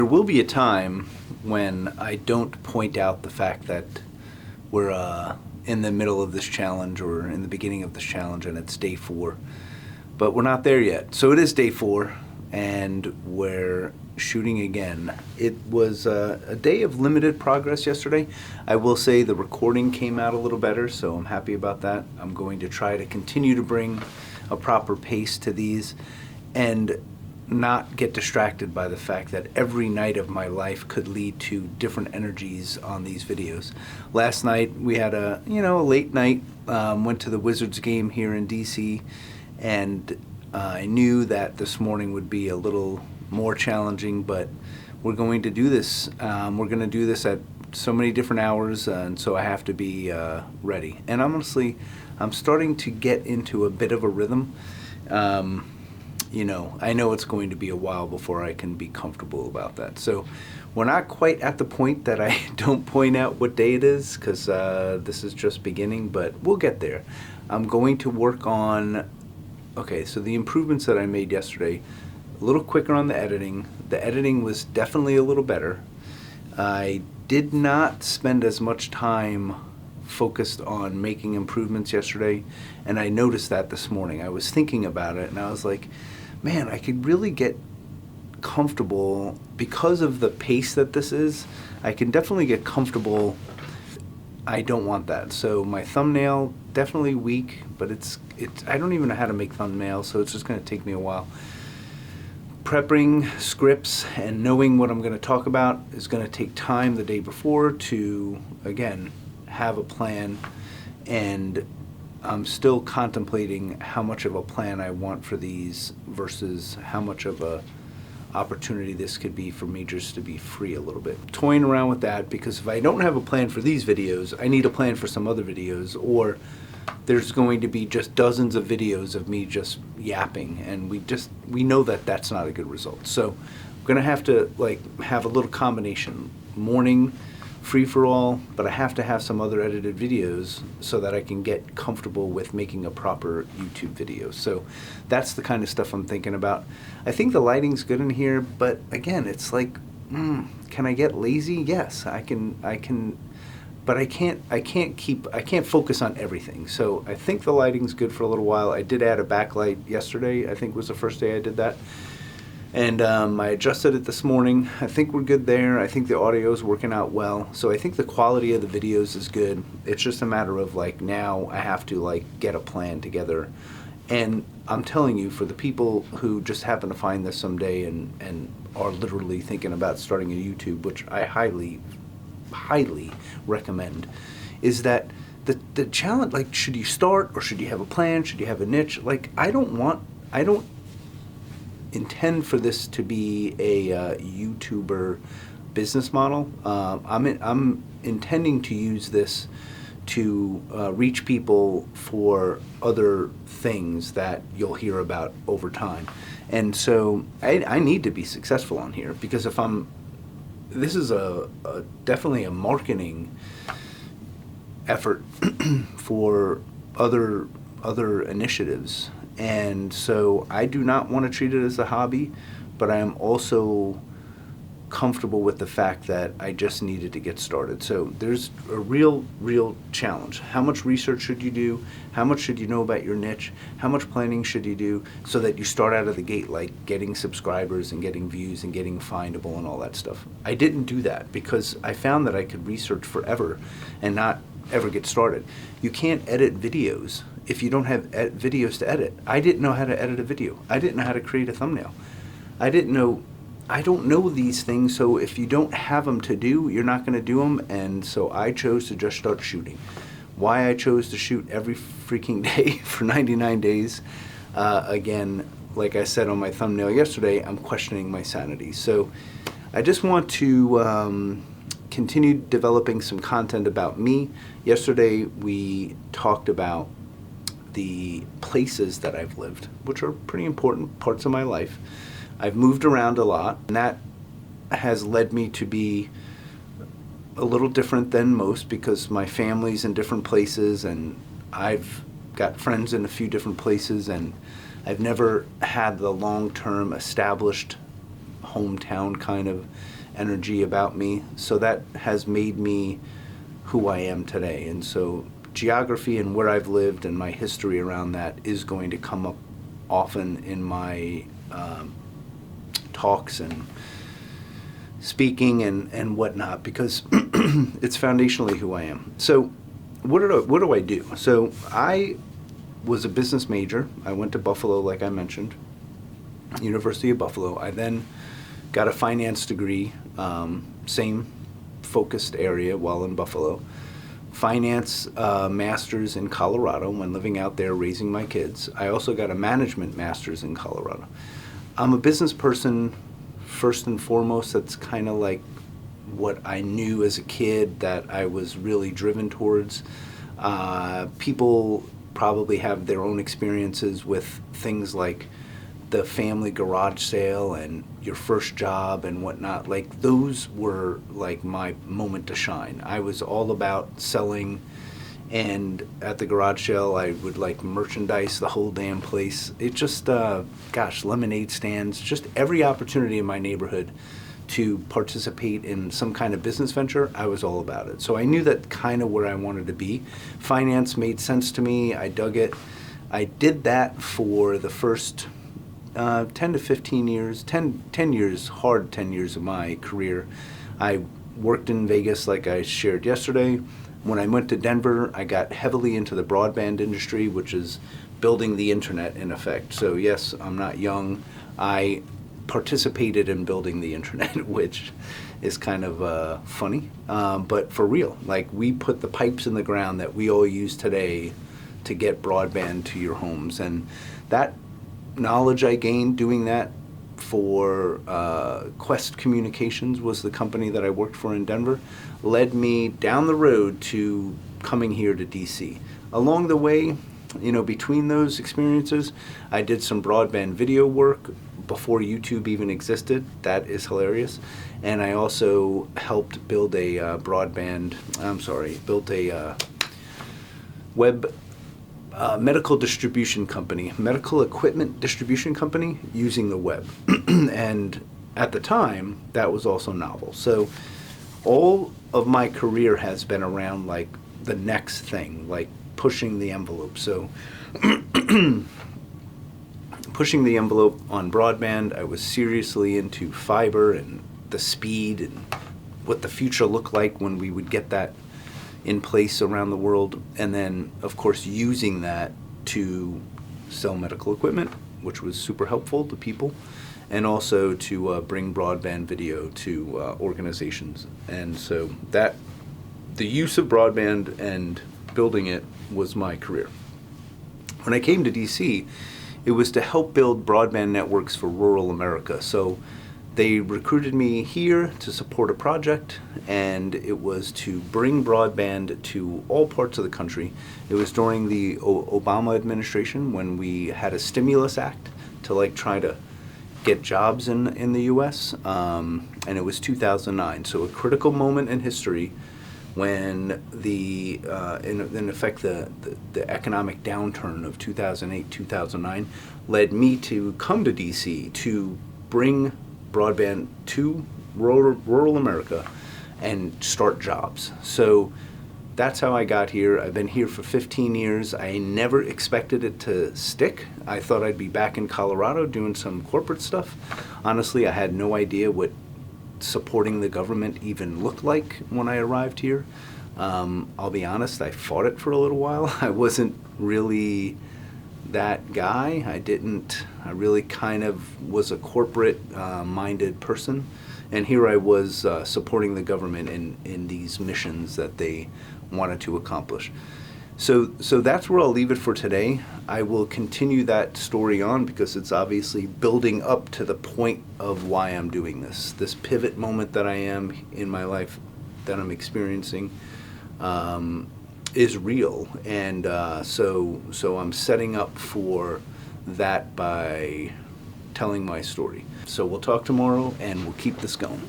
There will be a time when I don't point out the fact that we're in the middle of this challenge or in the beginning of this challenge and it's day 4, but we're not there yet. So it is day 4 and we're shooting again. It was a day of limited progress yesterday. I will say the recording came out a little better, so I'm happy about that. I'm going to try to continue to bring a proper pace to these and not get distracted by the fact that every night of my life could lead to different energies on these videos. Last night we had a late night, went to the Wizards game here in DC, and I knew that this morning would be a little more challenging, but we're going to do this. We're going to do this at so many different hours, and so I have to be ready. And honestly, I'm starting to get into a bit of a rhythm. I know it's going to be a while before I can be comfortable about that. So we're not quite at the point that I don't point out what day it is, because this is just beginning, but we'll get there. I'm going to work on, so the improvements that I made yesterday, a little quicker on the editing. The editing was definitely a little better. I did not spend as much time focused on making improvements yesterday, and I noticed that this morning. I was thinking about it and I was like, man, I could really get comfortable because of the pace that this is. I can definitely get comfortable. I don't want that. So my thumbnail, definitely weak, but it's I don't even know how to make thumbnails, so it's just going to take me a while. Prepping scripts and knowing what I'm going to talk about is going to take time the day before to, again, have a plan, and I'm still contemplating how much of a plan I want for these versus how much of a opportunity this could be for me just to be free a little bit. Toying around with that, because if I don't have a plan for these videos, I need a plan for some other videos, or there's going to be just dozens of videos of me just yapping, and we know that that's not a good result. So I'm gonna have to have a little combination. Morning free-for-all, but I have to have some other edited videos so that I can get comfortable with making a proper YouTube video. So that's the kind of stuff I'm thinking about. I think the lighting's good in here, but again, it's like, can I get lazy? Yes, I can, but I can't focus on everything. So I think the lighting's good for a little while. I did add a backlight yesterday. I think was the first day I did that. And I adjusted it this morning. I think we're good there. I think the audio is working out well. So I think the quality of the videos is good. It's just a matter of now I have to get a plan together. And I'm telling you, for the people who just happen to find this someday and are literally thinking about starting a YouTube, which I highly, highly recommend, is that the challenge, should you start or should you have a plan? Should you have a niche? I don't intend for this to be a YouTuber business model. I'm intending to use this to reach people for other things that you'll hear about over time. And so I need to be successful on here, because this is definitely a marketing effort for other initiatives. And so I do not want to treat it as a hobby, but I am also comfortable with the fact that I just needed to get started. So there's a real challenge. How much research should you do? How much should you know about your niche? How much planning should you do so that you start out of the gate getting subscribers and getting views and getting findable and all that stuff? I didn't do that because I found that I could research forever and not ever get started. You can't edit videos if you don't have videos to edit. I didn't know how to edit a video. I didn't know how to create a thumbnail. I don't know these things, so if you don't have them to do, you're not going to do them, and so I chose to just start shooting. Why I chose to shoot every freaking day for 99 days, again, like I said on my thumbnail yesterday, I'm questioning my sanity. So I just want to continue developing some content about me. Yesterday we talked about the places that I've lived, which are pretty important parts of my life. I've moved around a lot, and that has led me to be a little different than most because my family's in different places and I've got friends in a few different places, and I've never had the long-term established hometown kind of energy about me. So that has made me who I am today. And so geography and where I've lived and my history around that is going to come up often in my talks and speaking and whatnot, because it's foundationally who I am. So what do I do? So I was a business major. I went to Buffalo, like I mentioned, University of Buffalo. I then got a finance degree, same focused area while in Buffalo. Finance master's in Colorado when living out there raising my kids. I also got a management master's in Colorado. I'm a business person first and foremost. That's kind of like what I knew as a kid that I was really driven towards. People probably have their own experiences with things like the family garage sale and your first job and whatnot. Like, those were like my moment to shine. I was all about selling, and at the garage sale I would like merchandise the whole damn place. It just lemonade stands, just every opportunity in my neighborhood to participate in some kind of business venture, I was all about it. So I knew that kind of where I wanted to be. Finance made sense to me. I dug it. I did that for the first 10 to 15 years, 10 years, hard 10 years of my career. I worked in Vegas, like I shared yesterday. When I went to Denver, I got heavily into the broadband industry, which is building the internet in effect. So yes, I'm not young. I participated in building the internet, which is kind of funny, but for real. Like, we put the pipes in the ground that we all use today to get broadband to your homes. And that knowledge I gained doing that for Quest Communications, was the company that I worked for in Denver, led me down the road to coming here to DC. Along the way, between those experiences, I did some broadband video work before YouTube even existed. That is hilarious. And I also helped build a web medical distribution company, medical equipment distribution company using the web. And at the time, that was also novel. So all of my career has been around like the next thing, like pushing the envelope. So pushing the envelope on broadband, I was seriously into fiber and the speed and what the future looked like when we would get that in place around the world. And then, of course, using that to sell medical equipment, which was super helpful to people, and also to bring broadband video to organizations. And so that, the use of broadband and building it was my career. When I came to DC, it was to help build broadband networks for rural America. So they recruited me here to support a project, and it was to bring broadband to all parts of the country. It was during the Obama administration when we had a stimulus act to try to get jobs in the US, and it was 2009. So a critical moment in history when in effect the economic downturn of 2008, 2009 led me to come to DC to bring broadband to rural America and start jobs. So that's how I got here. I've been here for 15 years. I never expected it to stick. I thought I'd be back in Colorado doing some corporate stuff. Honestly, I had no idea what supporting the government even looked like when I arrived here. I'll be honest, I fought it for a little while. I wasn't really that guy. I really kind of was a corporate minded person, and here I was supporting the government in these missions that they wanted to accomplish. So that's where I'll leave it for today. I will continue that story on because it's obviously building up to the point of why I'm doing this pivot moment that I am in my life that I'm experiencing is real, and so I'm setting up for that by telling my story. So we'll talk tomorrow, and we'll keep this going.